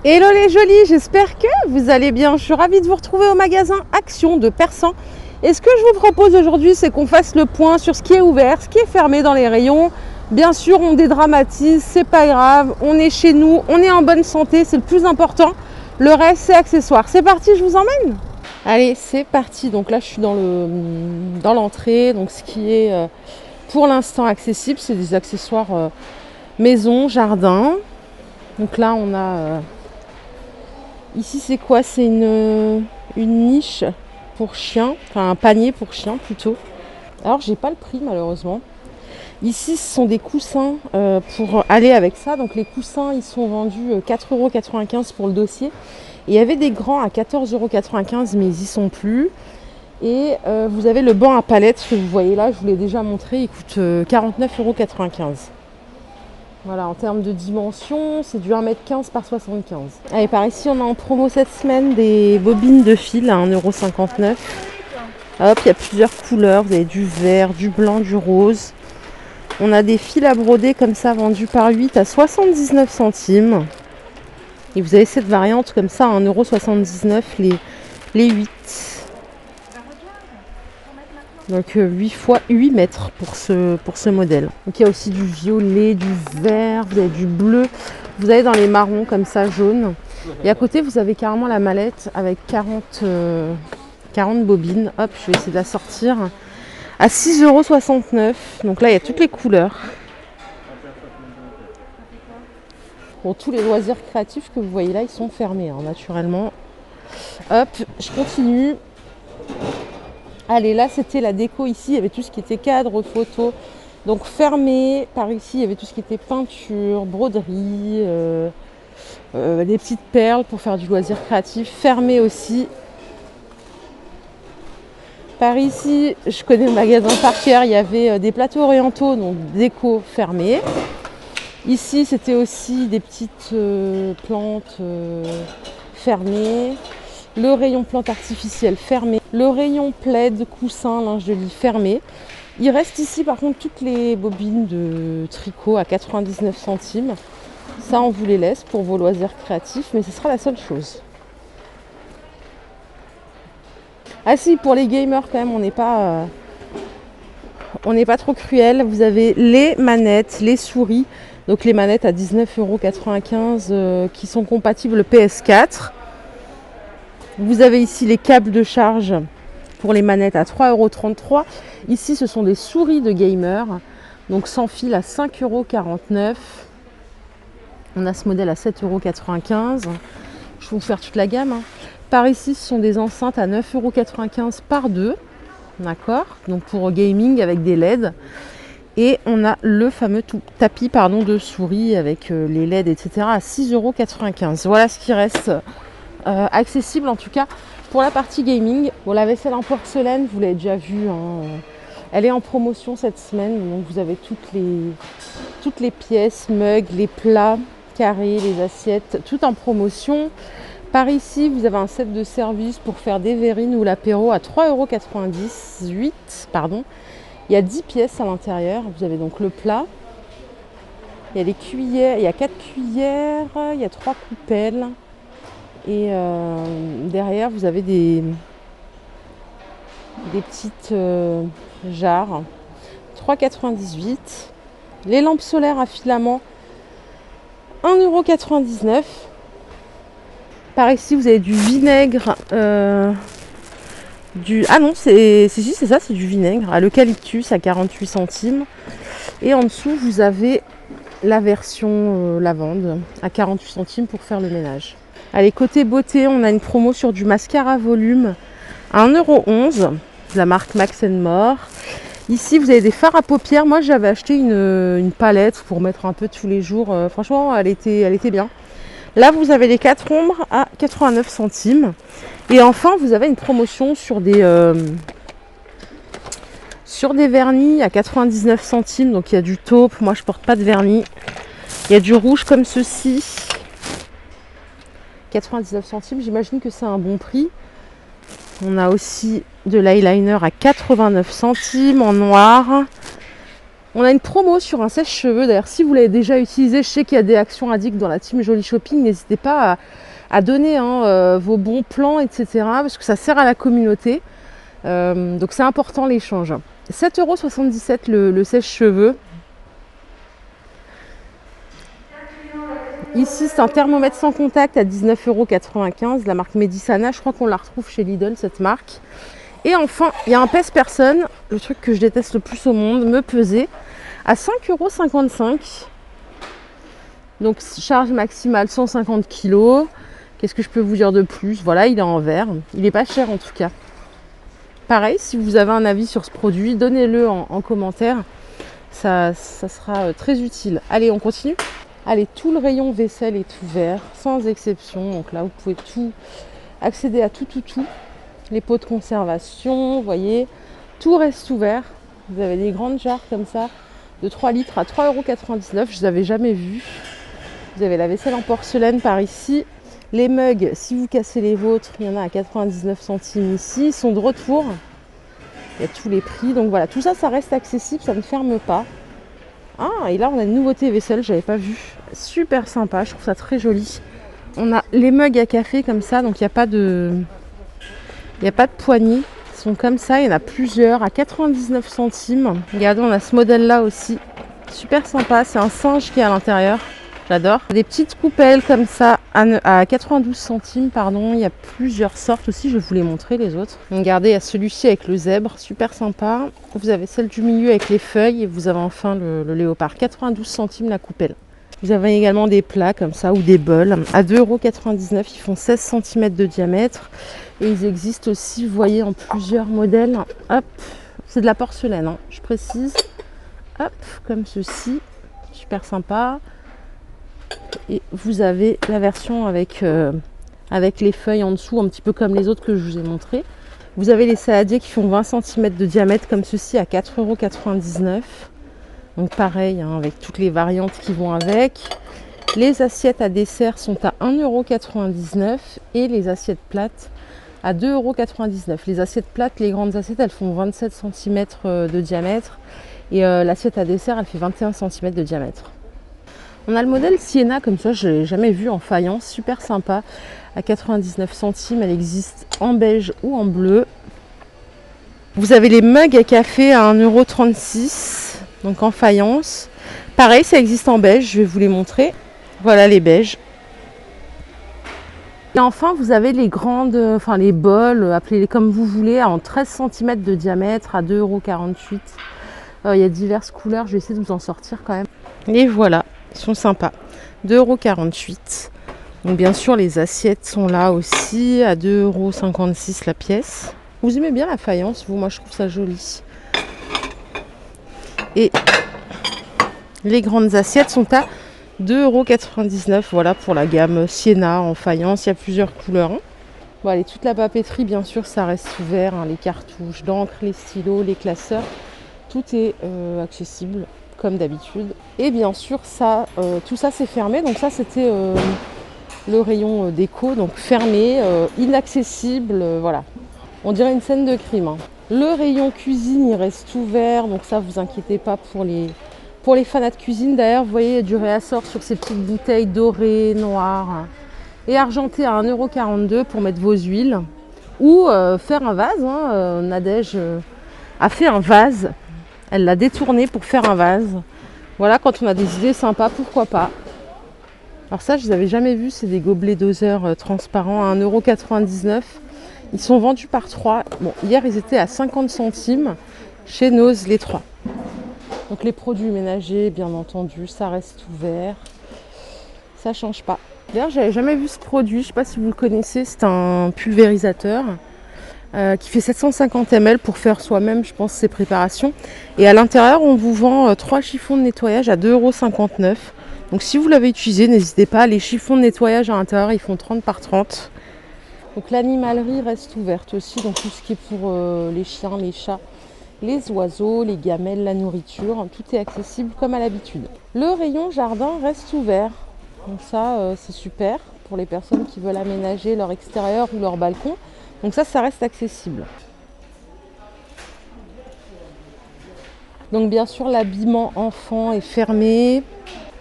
Hello les jolis, j'espère que vous allez bien. Je suis ravie de vous retrouver au magasin Action de Persan. Et ce que je vous propose aujourd'hui, c'est qu'on fasse le point sur ce qui est ouvert, ce qui est fermé dans les rayons. Bien sûr, on dédramatise, c'est pas grave, on est chez nous, on est en bonne santé, c'est le plus important. Le reste, c'est accessoire. C'est parti, je vous emmène. Allez, c'est parti. Donc là, je suis dans l'entrée. Donc ce qui est pour l'instant accessible, c'est des accessoires maison, jardin. Donc là, on a... ici, c'est quoi? C'est une niche pour chien, enfin un panier pour chien plutôt. Alors, j'ai pas le prix malheureusement. Ici, ce sont des coussins pour aller avec ça. Donc les coussins, ils sont vendus 4,95 € pour le dossier. Et il y avait des grands à 14,95 €, mais ils y sont plus. Et vous avez le banc à palettes que vous voyez là, je vous l'ai déjà montré, il coûte 49,95 €. Voilà, en termes de dimension, c'est du 1,15 m par 75. Allez, par ici, on a en promo cette semaine des bobines de fil à 1,59 €. Hop, il y a plusieurs couleurs. Vous avez du vert, du blanc, du rose. On a des fils à broder comme ça, vendus par 8 à 79 centimes. Et vous avez cette variante comme ça à 1,79 € les 8. Donc 8 x 8 mètres pour ce modèle. Donc il y a aussi du violet, du vert, vous avez du bleu. Vous avez dans les marrons comme ça, jaune. Et à côté, vous avez carrément la mallette avec 40 bobines. Hop, je vais essayer de la sortir. À 6,69 €. Donc là, il y a toutes les couleurs. Pour tous les loisirs créatifs que vous voyez là, ils sont fermés, hein, naturellement. Hop, je continue. Allez, là, c'était la déco ici. Il y avait tout ce qui était cadre, photo. Donc fermé. Par ici, il y avait tout ce qui était peinture, broderie, des petites perles pour faire du loisir créatif. Fermé aussi. Par ici, je connais le magasin par cœur. Il y avait des plateaux orientaux, donc déco fermé. Ici, c'était aussi des petites plantes fermées. Le rayon plantes artificielles fermé. Le rayon plaid, coussin, linge de lit fermé. Il reste ici par contre toutes les bobines de tricot à 99 centimes. Ça, on vous les laisse pour vos loisirs créatifs, mais ce sera la seule chose. Ah si, pour les gamers quand même, on n'est pas trop cruel. Vous avez les manettes, les souris. Donc les manettes à 19,95 € qui sont compatibles PS4. Vous avez ici les câbles de charge pour les manettes à 3,33 €. Ici, ce sont des souris de gamer. Donc sans fil à 5,49 €. On a ce modèle à 7,95 €. Je vais vous faire toute la gamme, hein. Par ici, ce sont des enceintes à 9,95 € par deux. D'accord? Donc pour gaming avec des LED. Et on a le fameux tapis de souris avec les LED, etc. à 6,95 €. Voilà ce qui reste accessible en tout cas pour la partie gaming. Bon, la vaisselle en porcelaine, vous l'avez déjà vu, hein, elle est en promotion cette semaine. Donc vous avez toutes les pièces, mugs, les plats carrés, les assiettes, tout en promotion. Par ici, vous avez un set de service pour faire des verrines ou l'apéro à 3,98 €. Il y a 10 pièces à l'intérieur. Vous avez donc le plat. Il y a les cuillères, il y a 4 cuillères, il y a 3 coupelles. Et derrière, vous avez des petites jarres. 3,98 €. Les lampes solaires à filament, 1,99 €. Par ici, vous avez du vinaigre. Ah non, c'est ça, c'est du vinaigre à l'eucalyptus à 48 centimes. Et en dessous, vous avez la version lavande à 48 centimes pour faire le ménage. Allez, côté beauté, on a une promo sur du mascara volume à 1,11 € de la marque Max & More. Ici, vous avez des fards à paupières. Moi, j'avais acheté une palette pour mettre un peu tous les jours. Franchement, elle était bien. Là, vous avez les 4 ombres à 89 centimes. Et enfin, vous avez une promotion sur des vernis à 99 centimes. Donc, il y a du taupe. Moi, je porte pas de vernis. Il y a du rouge comme ceci. 99 centimes. J'imagine que c'est un bon prix. On a aussi de l'eyeliner à 89 centimes en noir. On a une promo sur un sèche-cheveux. D'ailleurs, si vous l'avez déjà utilisé, je sais qu'il y a des actions addicts dans la team Joli Shopping. N'hésitez pas à donner vos bons plans, etc. Parce que ça sert à la communauté. Donc c'est important l'échange. 7,77 € le sèche-cheveux. Ici, c'est un thermomètre sans contact à 19,95 €. La marque Medisana, je crois qu'on la retrouve chez Lidl, cette marque. Et enfin, il y a un pèse-personne, le truc que je déteste le plus au monde, me peser, à 5,55 €. Donc, charge maximale 150 kg. Qu'est-ce que je peux vous dire de plus? Voilà, il est en verre. Il n'est pas cher en tout cas. Pareil, si vous avez un avis sur ce produit, donnez-le en commentaire. Ça sera très utile. Allez, on continue. Allez, tout le rayon vaisselle est ouvert, sans exception. Donc là, vous pouvez tout accéder à tout. Les pots de conservation, vous voyez, tout reste ouvert. Vous avez des grandes jarres comme ça, de 3 litres à 3,99 €. Je ne les avais jamais vues. Vous avez la vaisselle en porcelaine par ici. Les mugs, si vous cassez les vôtres, il y en a à 99 centimes ici. Ils sont de retour. Il y a tous les prix. Donc voilà, tout ça, ça reste accessible, ça ne ferme pas. Ah, et là, on a une nouveauté vaisselle, je n'avais pas vu. Super sympa, je trouve ça très joli. On a les mugs à café comme ça, donc il n'y a pas de poignée. Ils sont comme ça, il y en a plusieurs à 99 centimes. Regardez, on a ce modèle-là aussi. Super sympa, c'est un singe qui est à l'intérieur. J'adore. Des petites coupelles comme ça à 92 centimes, pardon. Il y a plusieurs sortes aussi, je vais vous les montrer les autres. Regardez, il y a celui-ci avec le zèbre, super sympa. Vous avez celle du milieu avec les feuilles et vous avez enfin le léopard. 92 centimes la coupelle. Vous avez également des plats comme ça ou des bols à 2,99 €. Ils font 16 cm de diamètre. Et ils existent aussi, vous voyez, en plusieurs modèles. Hop, c'est de la porcelaine, hein, je précise. Hop, comme ceci. Super sympa. Et vous avez la version avec les feuilles en dessous, un petit peu comme les autres que je vous ai montré. Vous avez les saladiers qui font 20 cm de diamètre comme ceci à 4,99 €. Donc pareil, hein, avec toutes les variantes qui vont avec. Les assiettes à dessert sont à 1,99 € et les assiettes plates à 2,99 €. Les assiettes plates, les grandes assiettes, elles font 27 cm de diamètre. Et l'assiette à dessert, elle fait 21 cm de diamètre. On a le modèle Sienna, comme ça, je ne l'ai jamais vu en faïence, super sympa, à 99 centimes. Elle existe en beige ou en bleu. Vous avez les mugs à café à 1,36 €, donc en faïence. Pareil, ça existe en beige, je vais vous les montrer. Voilà les beiges. Et enfin, vous avez les grandes, les bols, appelez-les comme vous voulez, en 13 cm de diamètre à 2,48 €. Il y a diverses couleurs, je vais essayer de vous en sortir quand même. Et voilà. Ils sont sympas. 2,48 €. Donc bien sûr, les assiettes sont là aussi à 2,56 € la pièce. Vous aimez bien la faïence, vous? Moi, je trouve ça joli. Et les grandes assiettes sont à 2,99 €. Voilà pour la gamme Sienna en faïence. Il y a plusieurs couleurs. Hein. Bon, allez, toute la papeterie, bien sûr, ça reste ouvert. Hein, les cartouches d'encre, les stylos, les classeurs. Tout est accessible comme d'habitude. Et bien sûr, ça, tout ça c'est fermé. Donc ça, c'était le rayon déco, donc fermé, inaccessible. Voilà. On dirait une scène de crime. Hein. Le rayon cuisine, il reste ouvert. Donc ça, vous inquiétez pas pour les fanats de cuisine. D'ailleurs, vous voyez, il y a du réassort sur ces petites bouteilles dorées, noires et argentées à 1,42 € pour mettre vos huiles. Ou faire un vase. Hein. Nadège a fait un vase. Elle l'a détourné pour faire un vase. Voilà, quand on a des idées sympas, pourquoi pas. Alors ça, je ne les avais jamais vus. C'est des gobelets doseurs transparents à 1,99 €. Ils sont vendus par 3. Bon, hier, ils étaient à 50 centimes chez Nose, les 3. Donc les produits ménagers, bien entendu, ça reste ouvert. Ça ne change pas. D'ailleurs, j'avais jamais vu ce produit. Je ne sais pas si vous le connaissez. C'est un pulvérisateur. Qui fait 750 ml pour faire soi-même, je pense, ses préparations. Et à l'intérieur, on vous vend 3 chiffons de nettoyage à 2,59 €. Donc si vous l'avez utilisé, n'hésitez pas. Les chiffons de nettoyage à l'intérieur, ils font 30 par 30. Donc l'animalerie reste ouverte aussi. Donc tout ce qui est pour les chiens, les chats, les oiseaux, les gamelles, la nourriture. Tout est accessible comme à l'habitude. Le rayon jardin reste ouvert. Donc ça, c'est super pour les personnes qui veulent aménager leur extérieur ou leur balcon. Donc ça reste accessible. Donc bien sûr l'habillement enfant est fermé.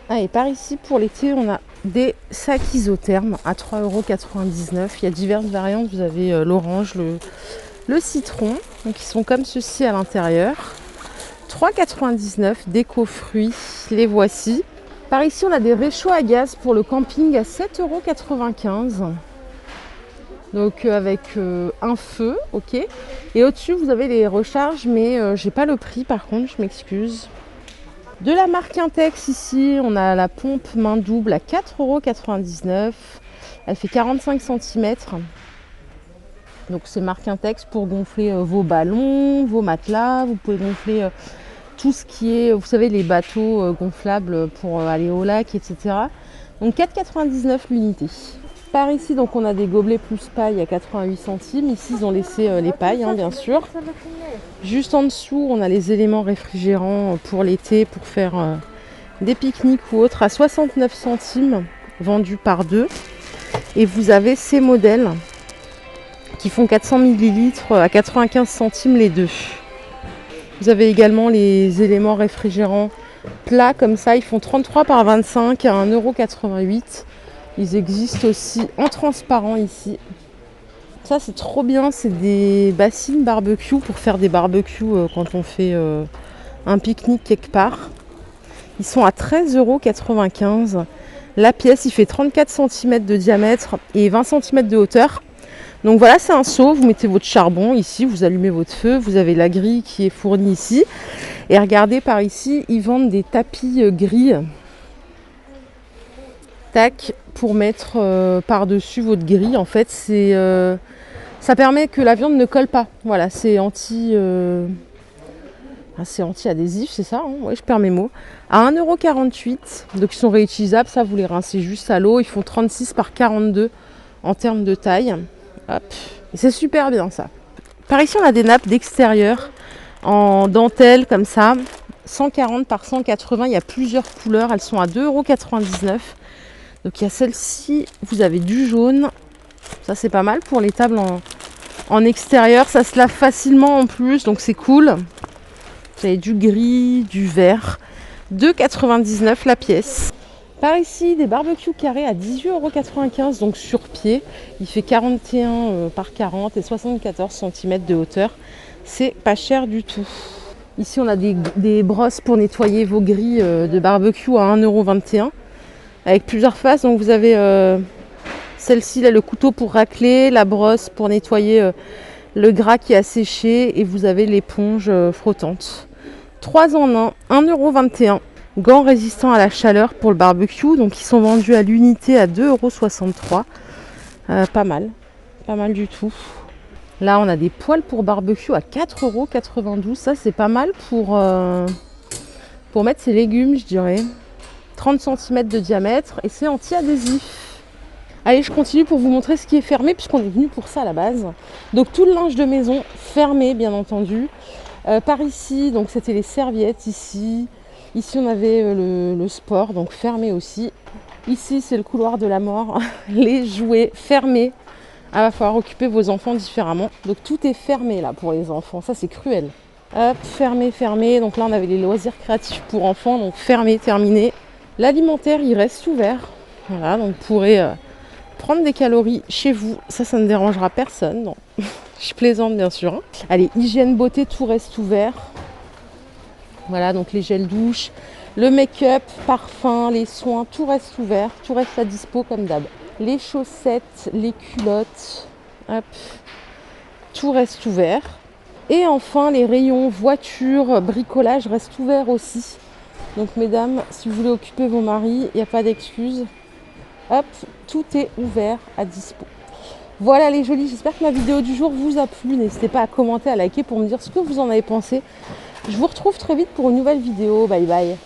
Ah, et par ici pour l'été on a des sacs isothermes à 3,99 €. Il y a diverses variantes, vous avez l'orange, le citron, donc ils sont comme ceci à l'intérieur. 3,99 € déco-fruits, les voici. Par ici on a des réchauds à gaz pour le camping à 7,95 €. Donc avec un feu, ok. Et au-dessus vous avez les recharges, mais j'ai pas le prix par contre, je m'excuse. De la marque Intex ici, on a la pompe main double à 4,99 €. Elle fait 45 cm. Donc c'est marque Intex pour gonfler vos ballons, vos matelas. Vous pouvez gonfler tout ce qui est, vous savez, les bateaux gonflables pour aller au lac, etc. Donc 4,99 € l'unité. Par ici, donc on a des gobelets plus paille à 88 centimes. Ici, ils ont laissé les pailles, hein, bien sûr. Juste en dessous, on a les éléments réfrigérants pour l'été, pour faire des pique-niques ou autres, à 69 centimes, vendus par deux. Et vous avez ces modèles qui font 400 ml à 95 centimes les deux. Vous avez également les éléments réfrigérants plats comme ça, ils font 33 par 25 à 1,88 €. Ils existent aussi en transparent ici. Ça c'est trop bien, c'est des bassines barbecue pour faire des barbecues quand on fait un pique-nique quelque part. Ils sont à 13,95 €. La pièce, il fait 34 cm de diamètre et 20 cm de hauteur. Donc voilà, c'est un seau, vous mettez votre charbon ici, vous allumez votre feu, vous avez la grille qui est fournie ici. Et regardez par ici, ils vendent des tapis gris. Tac, pour mettre par-dessus votre grille. En fait, ça permet que la viande ne colle pas. Voilà, c'est anti-adhésif, c'est ça, hein, ouais, je perds mes mots. À 1,48 €, donc ils sont réutilisables, ça vous les rincez juste à l'eau. Ils font 36 par 42 en termes de taille. Hop. C'est super bien ça. Par ici, on a des nappes d'extérieur en dentelle comme ça. 140 par 180, il y a plusieurs couleurs. Elles sont à 2,99 €. Donc il y a celle-ci, vous avez du jaune. Ça c'est pas mal pour les tables en extérieur. Ça se lave facilement en plus, donc c'est cool. Vous avez du gris, du vert. 2,99 € la pièce. Par ici, des barbecues carrés à 18,95 €, donc sur pied. Il fait 41 par 40 et 74 cm de hauteur. C'est pas cher du tout. Ici, on a des brosses pour nettoyer vos grilles de barbecue à 1,21 € avec plusieurs faces. Donc vous avez celle-ci, là, le couteau pour racler, la brosse pour nettoyer le gras qui a séché et vous avez l'éponge flottante. 3 en 1, 1,21 €. Gants résistants à la chaleur pour le barbecue, donc ils sont vendus à l'unité à 2,63 €. Pas mal du tout. Là on a des poêles pour barbecue à 4,92 €. Ça c'est pas mal pour mettre ses légumes, je dirais. 30 cm de diamètre et c'est anti-adhésif. Allez, je continue pour vous montrer ce qui est fermé puisqu'on est venu pour ça à la base. Donc tout le linge de maison fermé bien entendu. Par ici, donc c'était les serviettes ici. Ici, on avait le sport, donc fermé aussi. Ici, c'est le couloir de la mort. Les jouets fermés. Ah, va falloir occuper vos enfants différemment. Donc, tout est fermé là pour les enfants. Ça, c'est cruel. Hop, fermé, fermé. Donc là, on avait les loisirs créatifs pour enfants. Donc, fermé, terminé. L'alimentaire, il reste ouvert. Voilà, donc vous pourrez prendre des calories chez vous. Ça ne dérangera personne. Non. Je plaisante, bien sûr. Hein. Allez, hygiène, beauté, tout reste ouvert. Voilà, donc les gels douche, le make-up, parfum, les soins, tout reste ouvert, tout reste à dispo comme d'hab. Les chaussettes, les culottes, hop, tout reste ouvert. Et enfin, les rayons voiture, bricolage restent ouverts aussi. Donc mesdames, si vous voulez occuper vos maris, il n'y a pas d'excuse. Hop, tout est ouvert à dispo. Voilà les jolies, j'espère que ma vidéo du jour vous a plu. N'hésitez pas à commenter, à liker pour me dire ce que vous en avez pensé. Je vous retrouve très vite pour une nouvelle vidéo. Bye bye.